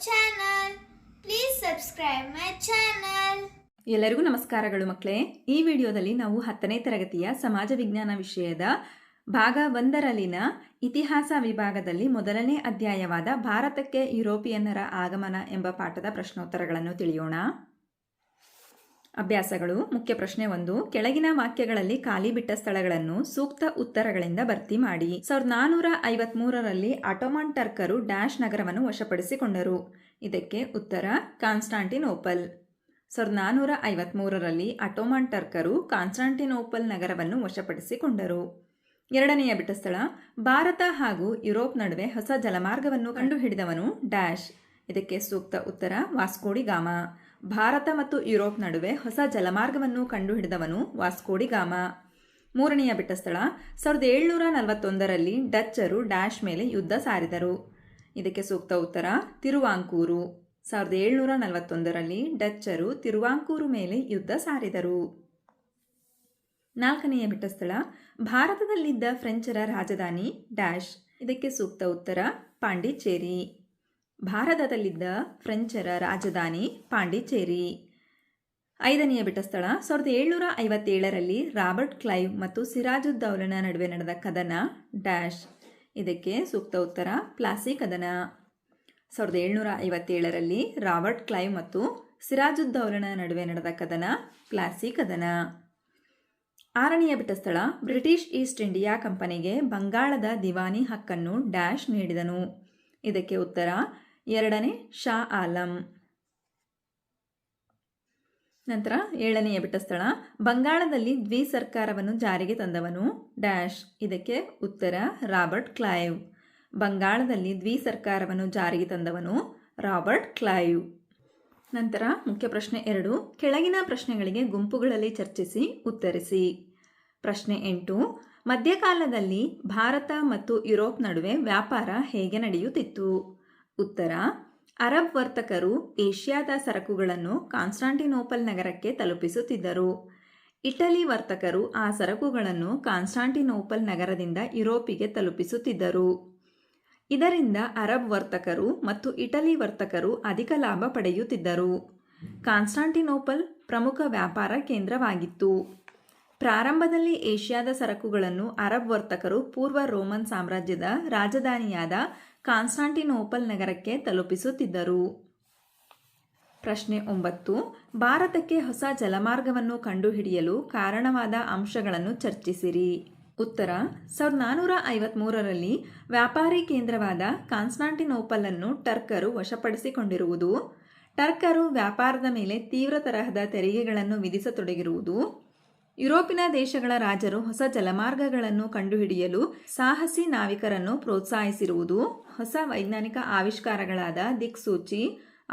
channel. Please subscribe my channel. ಎಲ್ಲರಿಗೂ ನಮಸ್ಕಾರಗಳು ಮಕ್ಕಳೇ. ಈ ವಿಡಿಯೋದಲ್ಲಿ ನಾವು 10ನೇ ತರಗತಿಯ ಸಮಾಜ ವಿಜ್ಞಾನ ವಿಷಯದ ಭಾಗ 1ರಲ್ಲಿನ ಇತಿಹಾಸ ವಿಭಾಗದಲ್ಲಿ ಮೊದಲನೇ ಅಧ್ಯಾಯವಾದ ಭಾರತಕ್ಕೆ ಯುರೋಪಿಯನ್ನರ ಆಗಮನ ಎಂಬ ಪಾಠದ ಪ್ರಶ್ನೋತ್ತರಗಳನ್ನು ತಿಳಿಯೋಣ. ಅಭ್ಯಾಸಗಳು. ಮುಖ್ಯ ಪ್ರಶ್ನೆ 1. ಕೆಳಗಿನ ವಾಕ್ಯಗಳಲ್ಲಿ ಖಾಲಿ ಬಿಟ್ಟ ಸ್ಥಳಗಳನ್ನು ಸೂಕ್ತ ಉತ್ತರಗಳಿಂದ ಭರ್ತಿ ಮಾಡಿ. 1453ರಲ್ಲಿ ಆಟೋಮನ್ ಟರ್ಕರು ಡ್ಯಾಶ್ ನಗರವನ್ನು ವಶಪಡಿಸಿಕೊಂಡರು. ಇದಕ್ಕೆ ಉತ್ತರ ಕಾನ್ಸ್ಟಾಂಟಿನೋಪಲ್. 1453ರಲ್ಲಿ ಆಟೋಮನ್ ಟರ್ಕರು ಕಾನ್ಸ್ಟಾಂಟಿನೋಪಲ್ ನಗರವನ್ನು ವಶಪಡಿಸಿಕೊಂಡರು. ಎರಡನೆಯ ಬಿಟ್ಟ ಸ್ಥಳ, ಭಾರತ ಹಾಗೂ ಯುರೋಪ್ ನಡುವೆ ಹೊಸ ಜಲಮಾರ್ಗವನ್ನು ಕಂಡುಹಿಡಿದವನು ಡ್ಯಾಶ್. ಇದಕ್ಕೆ ಸೂಕ್ತ ಉತ್ತರ ವಾಸ್ಕೋಡಿ ಗಾಮ. ಭಾರತ ಮತ್ತು ಯುರೋಪ್ ನಡುವೆ ಹೊಸ ಜಲಮಾರ್ಗವನ್ನು ಕಂಡುಹಿಡಿದವನು ವಾಸ್ಕೋಡಿ ಗಾಮ. ಮೂರನೆಯ ಬಿಟ್ಟ ಸ್ಥಳ, 1741ರಲ್ಲಿ ಡಚ್ಚರು ಡ್ಯಾಶ್ ಮೇಲೆ ಯುದ್ಧ ಸಾರಿದರು. ಇದಕ್ಕೆ ಸೂಕ್ತ ಉತ್ತರ ತಿರುವಾಂಕೂರು. 1741ರಲ್ಲಿ ಡಚ್ಚರು ತಿರುವಾಂಕೂರು ಮೇಲೆ ಯುದ್ಧ ಸಾರಿದರು. ನಾಲ್ಕನೆಯ ಬಿಟ್ಟ ಸ್ಥಳ, ಭಾರತದಲ್ಲಿದ್ದ ಫ್ರೆಂಚರ ರಾಜಧಾನಿ ಡ್ಯಾಶ್. ಇದಕ್ಕೆ ಸೂಕ್ತ ಉತ್ತರ ಪಾಂಡಿಚೇರಿ. ಭಾರತದಲ್ಲಿದ್ದ ಫ್ರೆಂಚರ ರಾಜಧಾನಿ ಪಾಂಡಿಚೇರಿ. ಐದನೆಯ ಬಿಟ್ಟ ಸ್ಥಳ, 1757ರಲ್ಲಿ ರಾಬರ್ಟ್ ಕ್ಲೈವ್ ಮತ್ತು ಸಿರಾಜುದ್ದೌಲನ ನಡುವೆ ನಡೆದ ಕದನ ಡ್ಯಾಶ್. ಇದಕ್ಕೆ ಸೂಕ್ತ ಉತ್ತರ ಪ್ಲಾಸಿ ಕದನ. 1757ರಲ್ಲಿ ರಾಬರ್ಟ್ ಕ್ಲೈವ್ ಮತ್ತು ಸಿರಾಜುದ್ದೌಲನ ನಡುವೆ ನಡೆದ ಕದನ ಪ್ಲಾಸಿ ಕದನ. ಆರನೆಯ ಬಿಟ್ಟ ಸ್ಥಳ, ಬ್ರಿಟಿಷ್ ಈಸ್ಟ್ ಇಂಡಿಯಾ ಕಂಪನಿಗೆ ಬಂಗಾಳದ ದಿವಾನಿ ಹಕ್ಕನ್ನು ಡ್ಯಾಶ್ ನೀಡಿದನು. ಇದಕ್ಕೆ ಉತ್ತರ ಎರಡನೇ ಶಾ ಆಲಂ. ನಂತರ ಏಳನೆಯ ಬಿಟ್ಟ ಸ್ಥಳ, ಬಂಗಾಳದಲ್ಲಿ ದ್ವಿಸರ್ಕಾರವನ್ನು ಜಾರಿಗೆ ತಂದವನು ಡ್ಯಾಶ್. ಇದಕ್ಕೆ ಉತ್ತರ ರಾಬರ್ಟ್ ಕ್ಲೈವ್. ಬಂಗಾಳದಲ್ಲಿ ದ್ವಿಸರ್ಕಾರವನ್ನು ಜಾರಿಗೆ ತಂದವನು ರಾಬರ್ಟ್ ಕ್ಲೈವ್. ನಂತರ ಮುಖ್ಯ ಪ್ರಶ್ನೆ 2. ಕೆಳಗಿನ ಪ್ರಶ್ನೆಗಳಿಗೆ ಗುಂಪುಗಳಲ್ಲಿ ಚರ್ಚಿಸಿ ಉತ್ತರಿಸಿ. ಪ್ರಶ್ನೆ 8. ಮಧ್ಯಕಾಲದಲ್ಲಿ ಭಾರತ ಮತ್ತು ಯುರೋಪ್ ನಡುವೆ ವ್ಯಾಪಾರ ಹೇಗೆ ನಡೆಯುತ್ತಿತ್ತು? ಉತ್ತರ, ಅರಬ್ ವರ್ತಕರು ಏಷ್ಯಾದ ಸರಕುಗಳನ್ನು ಕಾನ್ಸ್ಟಾಂಟಿನೋಪಲ್ ನಗರಕ್ಕೆ ತಲುಪಿಸುತ್ತಿದ್ದರು. ಇಟಲಿ ವರ್ತಕರು ಆ ಸರಕುಗಳನ್ನು ಕಾನ್ಸ್ಟಾಂಟಿನೋಪಲ್ ನಗರದಿಂದ ಯುರೋಪಿಗೆ ತಲುಪಿಸುತ್ತಿದ್ದರು. ಇದರಿಂದ ಅರಬ್ ವರ್ತಕರು ಮತ್ತು ಇಟಲಿ ವರ್ತಕರು ಅಧಿಕ ಲಾಭ ಪಡೆಯುತ್ತಿದ್ದರು. ಕಾನ್ಸ್ಟಾಂಟಿನೋಪಲ್ ಪ್ರಮುಖ ವ್ಯಾಪಾರ ಕೇಂದ್ರವಾಗಿತ್ತು. ಪ್ರಾರಂಭದಲ್ಲಿ ಏಷ್ಯಾದ ಸರಕುಗಳನ್ನು ಅರಬ್ ವರ್ತಕರು ಪೂರ್ವ ರೋಮನ್ ಸಾಮ್ರಾಜ್ಯದ ರಾಜಧಾನಿಯಾದ ಕಾನ್ಸ್ಟಾಂಟಿನೋಪಲ್ ನಗರಕ್ಕೆ ತಲುಪಿಸುತ್ತಿದ್ದರು. ಪ್ರಶ್ನೆ 9. ಭಾರತಕ್ಕೆ ಹೊಸ ಜಲಮಾರ್ಗವನ್ನು ಕಂಡುಹಿಡಿಯಲು ಕಾರಣವಾದ ಅಂಶಗಳನ್ನು ಚರ್ಚಿಸಿರಿ. ಉತ್ತರ, 1453ರಲ್ಲಿ ವ್ಯಾಪಾರಿ ಕೇಂದ್ರವಾದ ಕಾನ್ಸ್ಟಾಂಟಿನೋಪಲ್ ಅನ್ನು ಟರ್ಕರು ವಶಪಡಿಸಿಕೊಂಡಿರುವುದು, ಟರ್ಕರು ವ್ಯಾಪಾರದ ಮೇಲೆ ತೀವ್ರ ತರಹದ ತೆರಿಗೆಗಳನ್ನು ವಿಧಿಸತೊಡಗಿರುವುದು, ಯುರೋಪಿನ ದೇಶಗಳ ರಾಜರು ಹೊಸ ಜಲಮಾರ್ಗಗಳನ್ನು ಕಂಡುಹಿಡಿಯಲು ಸಾಹಸಿ ನಾವಿಕರನ್ನು ಪ್ರೋತ್ಸಾಹಿಸಿರುವುದು, ಹೊಸ ವೈಜ್ಞಾನಿಕ ಆವಿಷ್ಕಾರಗಳಾದ ದಿಕ್ಸೂಚಿ,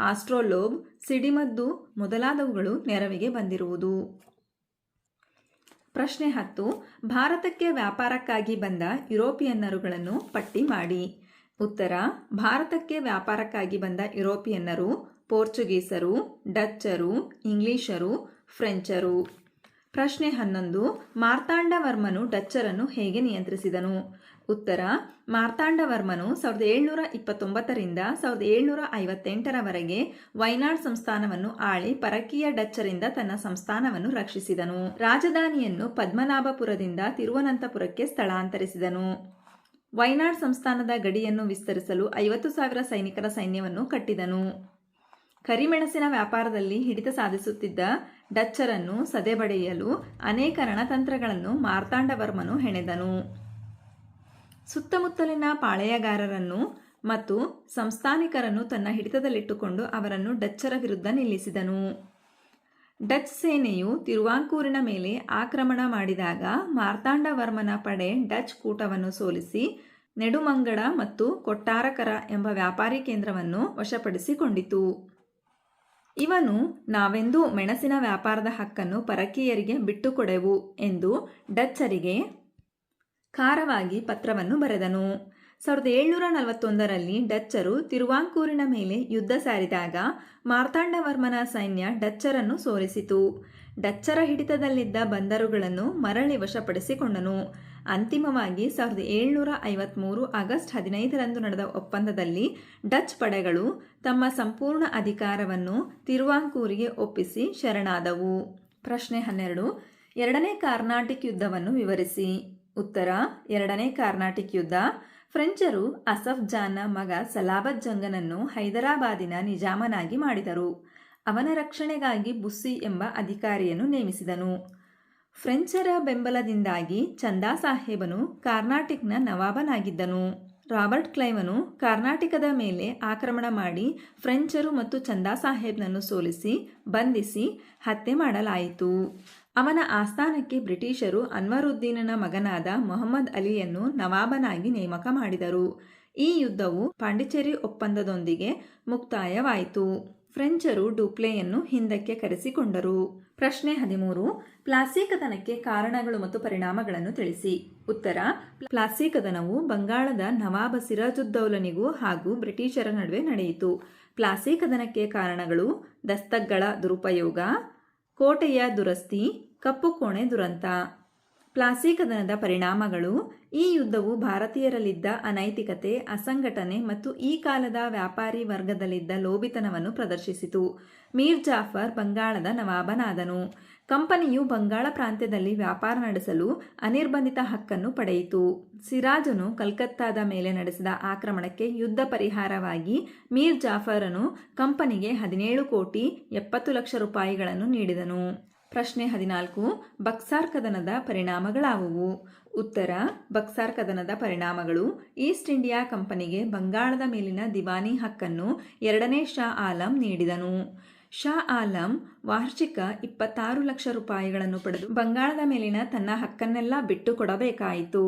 ಆಸ್ಟ್ರೋಲೋಬ್, ಸಿಡಿಮದ್ದು ಮೊದಲಾದವುಗಳು ನೆರವಿಗೆ ಬಂದಿರುವುದು. ಪ್ರಶ್ನೆ 10. ಭಾರತಕ್ಕೆ ವ್ಯಾಪಾರಕ್ಕಾಗಿ ಬಂದ ಯುರೋಪಿಯನ್ನರುಗಳನ್ನು ಪಟ್ಟಿ ಮಾಡಿ. ಉತ್ತರ, ಭಾರತಕ್ಕೆ ವ್ಯಾಪಾರಕ್ಕಾಗಿ ಬಂದ ಯುರೋಪಿಯನ್ನರು ಪೋರ್ಚುಗೀಸರು, ಡಚ್ಚರು, ಇಂಗ್ಲಿಷರು, ಫ್ರೆಂಚರು. ಪ್ರಶ್ನೆ 11. ಮಾರ್ತಾಂಡವರ್ಮನು ಡಚ್ಚರನ್ನು ಹೇಗೆ ನಿಯಂತ್ರಿಸಿದನು? ಉತ್ತರ, ಮಾರ್ತಾಂಡವರ್ಮನು 1729ರಿಂದ 1758ರವರೆಗೆ ವೈನಾಡ್ ಸಂಸ್ಥಾನವನ್ನು ಆಳಿ ಪರಕೀಯ ಡಚ್ಚರಿಂದ ತನ್ನ ಸಂಸ್ಥಾನವನ್ನು ರಕ್ಷಿಸಿದನು. ರಾಜಧಾನಿಯನ್ನು ಪದ್ಮನಾಭಪುರದಿಂದ ತಿರುವನಂತಪುರಕ್ಕೆ ಸ್ಥಳಾಂತರಿಸಿದನು. ವೈನಾಡ್ ಸಂಸ್ಥಾನದ ಗಡಿಯನ್ನು ವಿಸ್ತರಿಸಲು 50,000 ಸೈನಿಕರ ಸೈನ್ಯವನ್ನು ಕಟ್ಟಿದನು. ಕರಿಮೆಣಸಿನ ವ್ಯಾಪಾರದಲ್ಲಿ ಹಿಡಿತ ಸಾಧಿಸುತ್ತಿದ್ದ ಡಚ್ಚರನ್ನು ಸದೆಬಡೆಯಲು ಅನೇಕ ರಣತಂತ್ರಗಳನ್ನು ಮಾರ್ತಾಂಡವರ್ಮನು ಹೆಣೆದನು. ಸುತ್ತಮುತ್ತಲಿನ ಪಾಳೆಯಗಾರರನ್ನು ಮತ್ತು ಸಂಸ್ಥಾನಿಕರನ್ನು ತನ್ನ ಹಿಡಿತದಲ್ಲಿಟ್ಟುಕೊಂಡು ಅವರನ್ನು ಡಚ್ಚರ ವಿರುದ್ಧ ನಿಲ್ಲಿಸಿದನು. ಡಚ್ ಸೇನೆಯು ತಿರುವಾಂಕೂರಿನ ಮೇಲೆ ಆಕ್ರಮಣ ಮಾಡಿದಾಗ ಮಾರ್ತಾಂಡವರ್ಮನ ಪಡೆ ಡಚ್ ಕೂಟವನ್ನು ಸೋಲಿಸಿ ನೆಡುಮಂಗಡ ಮತ್ತು ಕೊಟ್ಟಾರಕರ ಎಂಬ ವ್ಯಾಪಾರಿ ಕೇಂದ್ರವನ್ನು ವಶಪಡಿಸಿಕೊಂಡಿತು. ಇವನು ನಾವೆಂದೂ ಮೆಣಸಿನ ವ್ಯಾಪಾರದ ಹಕ್ಕನ್ನು ಪರಕೀಯರಿಗೆ ಬಿಟ್ಟುಕೊಡೆವು ಎಂದು ಡಚ್ಚರಿಗೆ ಖಾರವಾಗಿ ಪತ್ರವನ್ನು ಬರೆದನು. 1741ರಲ್ಲಿ ಡಚ್ಚರು ತಿರುವಾಂಕೂರಿನ ಮೇಲೆ ಯುದ್ಧ ಸಾರಿದಾಗ ಮಾರ್ತಾಂಡವರ್ಮನ ಸೈನ್ಯ ಡಚ್ಚರನ್ನು ಸೋಲಿಸಿತು. ಡಚ್ಚರ ಹಿಡಿತದಲ್ಲಿದ್ದ ಬಂದರುಗಳನ್ನು ಮರಳಿ ವಶಪಡಿಸಿಕೊಂಡನು. ಅಂತಿಮವಾಗಿ 1753 ಆಗಸ್ಟ್ 15ರಂದು ನಡೆದ ಒಪ್ಪಂದದಲ್ಲಿ ಡಚ್ ಪಡೆಗಳು ತಮ್ಮ ಸಂಪೂರ್ಣ ಅಧಿಕಾರವನ್ನು ತಿರುವಾಂಕೂರಿಗೆ ಒಪ್ಪಿಸಿ ಶರಣಾದವು. ಪ್ರಶ್ನೆ 12. ಎರಡನೇ ಕಾರ್ನಾಟಿಕ್ ಯುದ್ಧವನ್ನು ವಿವರಿಸಿ. ಉತ್ತರ: ಎರಡನೇ ಕಾರ್ನಾಟಿಕ್ ಯುದ್ಧ. ಫ್ರೆಂಚರು ಅಸಫ್ ಜಾನ್ನ ಮಗ ಸಲಾಬತ್ ಜಂಗನನ್ನು ಹೈದರಾಬಾದಿನ ನಿಜಾಮನಾಗಿ ಮಾಡಿದರು. ಅವನ ರಕ್ಷಣೆಗಾಗಿ ಬುಸ್ಸಿ ಎಂಬ ಅಧಿಕಾರಿಯನ್ನು ನೇಮಿಸಿದನು. ಫ್ರೆಂಚರ ಬೆಂಬಲದಿಂದಾಗಿ ಚಂದಾ ಸಾಹೇಬನು ಕಾರ್ನಾಟಿಕ್ನ ನವಾಬನಾಗಿದ್ದನು. ರಾಬರ್ಟ್ ಕ್ಲೈವನು ಕರ್ನಾಟಕದ ಮೇಲೆ ಆಕ್ರಮಣ ಮಾಡಿ ಫ್ರೆಂಚರು ಮತ್ತು ಚಂದಾ ಸಾಹೇಬ್ನನ್ನು ಸೋಲಿಸಿ ಬಂಧಿಸಿ ಹತ್ಯೆ ಮಾಡಲಾಯಿತು. ಅವನ ಆಸ್ಥಾನಕ್ಕೆ ಬ್ರಿಟಿಷರು ಅನ್ವರುದ್ದೀನನ ಮಗನಾದ ಮೊಹಮ್ಮದ್ ಅಲಿಯನ್ನು ನವಾಬನಾಗಿ ನೇಮಕ ಮಾಡಿದರು. ಈ ಯುದ್ಧವು ಪಾಂಡಿಚೇರಿ ಒಪ್ಪಂದದೊಂದಿಗೆ ಮುಕ್ತಾಯವಾಯಿತು. ಫ್ರೆಂಚರು ಡೂಪ್ಲೆಯನ್ನು ಹಿಂದಕ್ಕೆ ಕರೆಸಿಕೊಂಡರು. ಪ್ರಶ್ನೆ 13. ಪ್ಲಾಸಿ ಕದನಕ್ಕೆ ಕಾರಣಗಳು ಮತ್ತು ಪರಿಣಾಮಗಳನ್ನು ತಿಳಿಸಿ. ಉತ್ತರ: ಪ್ಲಾಸಿ ಕದನವು ಬಂಗಾಳದ ನವಾಬ ಸಿರಾಜುದ್ದೌಲನಿಗೂ ಹಾಗೂ ಬ್ರಿಟಿಷರ ನಡುವೆ ನಡೆಯಿತು. ಪ್ಲಾಸಿ ಕದನಕ್ಕೆ ಕಾರಣಗಳು: ದಸ್ತಕ್ಗಳ ದುರುಪಯೋಗ, ಕೋಟೆಯ ದುರಸ್ತಿ, ಕಪ್ಪು ಕೋಣೆ ದುರಂತ. ಪ್ಲಾಸಿ ಕದನದ ಪರಿಣಾಮಗಳು: ಈ ಯುದ್ಧವು ಭಾರತೀಯರಲ್ಲಿದ್ದ ಅನೈತಿಕತೆ, ಅಸಂಘಟನೆ ಮತ್ತು ಈ ಕಾಲದ ವ್ಯಾಪಾರಿ ವರ್ಗದಲ್ಲಿದ್ದ ಲೋಭಿತನವನ್ನು ಪ್ರದರ್ಶಿಸಿತು. ಮೀರ್ ಜಾಫರ್ ಬಂಗಾಳದ ನವಾಬನಾದನು. ಕಂಪನಿಯು ಬಂಗಾಳ ಪ್ರಾಂತ್ಯದಲ್ಲಿ ವ್ಯಾಪಾರ ನಡೆಸಲು ಅನಿರ್ಬಂಧಿತ ಹಕ್ಕನ್ನು ಪಡೆಯಿತು. ಸಿರಾಜನು ಕಲ್ಕತ್ತಾದ ಮೇಲೆ ನಡೆಸಿದ ಆಕ್ರಮಣಕ್ಕೆ ಯುದ್ಧ ಪರಿಹಾರವಾಗಿ ಮೀರ್ ಜಾಫರನು ಕಂಪನಿಗೆ 17 ಕೋಟಿ 70 ಲಕ್ಷ ರೂಪಾಯಿಗಳನ್ನು ನೀಡಿದನು. ಪ್ರಶ್ನೆ 14. ಬಕ್ಸಾರ್ ಕದನದ ಪರಿಣಾಮಗಳಾವುವು? ಉತ್ತರ: ಬಕ್ಸಾರ್ ಕದನದ ಪರಿಣಾಮಗಳು: ಈಸ್ಟ್ ಇಂಡಿಯಾ ಕಂಪನಿಗೆ ಬಂಗಾಳದ ಮೇಲಿನ ದಿವಾನಿ ಹಕ್ಕನ್ನು 2ನೇ ಶಾ ಆಲಂ ನೀಡಿದನು. ಶಾ ಆಲಂ ವಾರ್ಷಿಕ 26 ಲಕ್ಷ ರೂಪಾಯಿಗಳನ್ನು ಪಡೆದು ಬಂಗಾಳದ ಮೇಲಿನ ತನ್ನ ಹಕ್ಕನ್ನೆಲ್ಲ ಬಿಟ್ಟು ಕೊಡಬೇಕಾಯಿತು.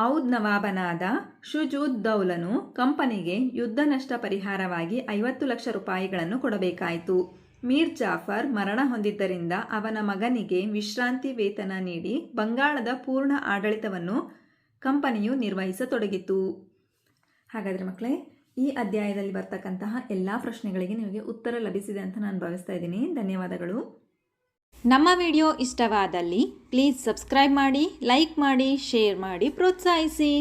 ಔದ್ ನವಾಬನಾದ ಶುಜುದ್ ದೌಲನು ಕಂಪನಿಗೆ ಯುದ್ಧ ನಷ್ಟ ಪರಿಹಾರವಾಗಿ 50 ಲಕ್ಷ ರೂಪಾಯಿಗಳನ್ನು ಕೊಡಬೇಕಾಯಿತು. ಮೀರ್ ಜಾಫರ್ ಮರಣ ಹೊಂದಿದ್ದರಿಂದ ಅವನ ಮಗನಿಗೆ ವಿಶ್ರಾಂತಿ ವೇತನ ನೀಡಿ ಬಂಗಾಳದ ಪೂರ್ಣ ಆಡಳಿತವನ್ನು ಕಂಪನಿಯು ನಿರ್ವಹಿಸತೊಡಗಿತು. ಹಾಗಾದರೆ ಮಕ್ಕಳೇ, ಈ ಅಧ್ಯಾಯದಲ್ಲಿ ಬರ್ತಕ್ಕಂತಹ ಎಲ್ಲ ಪ್ರಶ್ನೆಗಳಿಗೆ ನಿಮಗೆ ಉತ್ತರ ಲಭಿಸಿದೆ ಅಂತ ನಾನು ಭಾವಿಸ್ತಾ ಇದ್ದೀನಿ. ಧನ್ಯವಾದಗಳು. ನಮ್ಮ ವಿಡಿಯೋ ಇಷ್ಟವಾದಲ್ಲಿ ಪ್ಲೀಸ್ ಸಬ್ಸ್ಕ್ರೈಬ್ ಮಾಡಿ, ಲೈಕ್ ಮಾಡಿ, ಶೇರ್ ಮಾಡಿ, ಪ್ರೋತ್ಸಾಹಿಸಿ.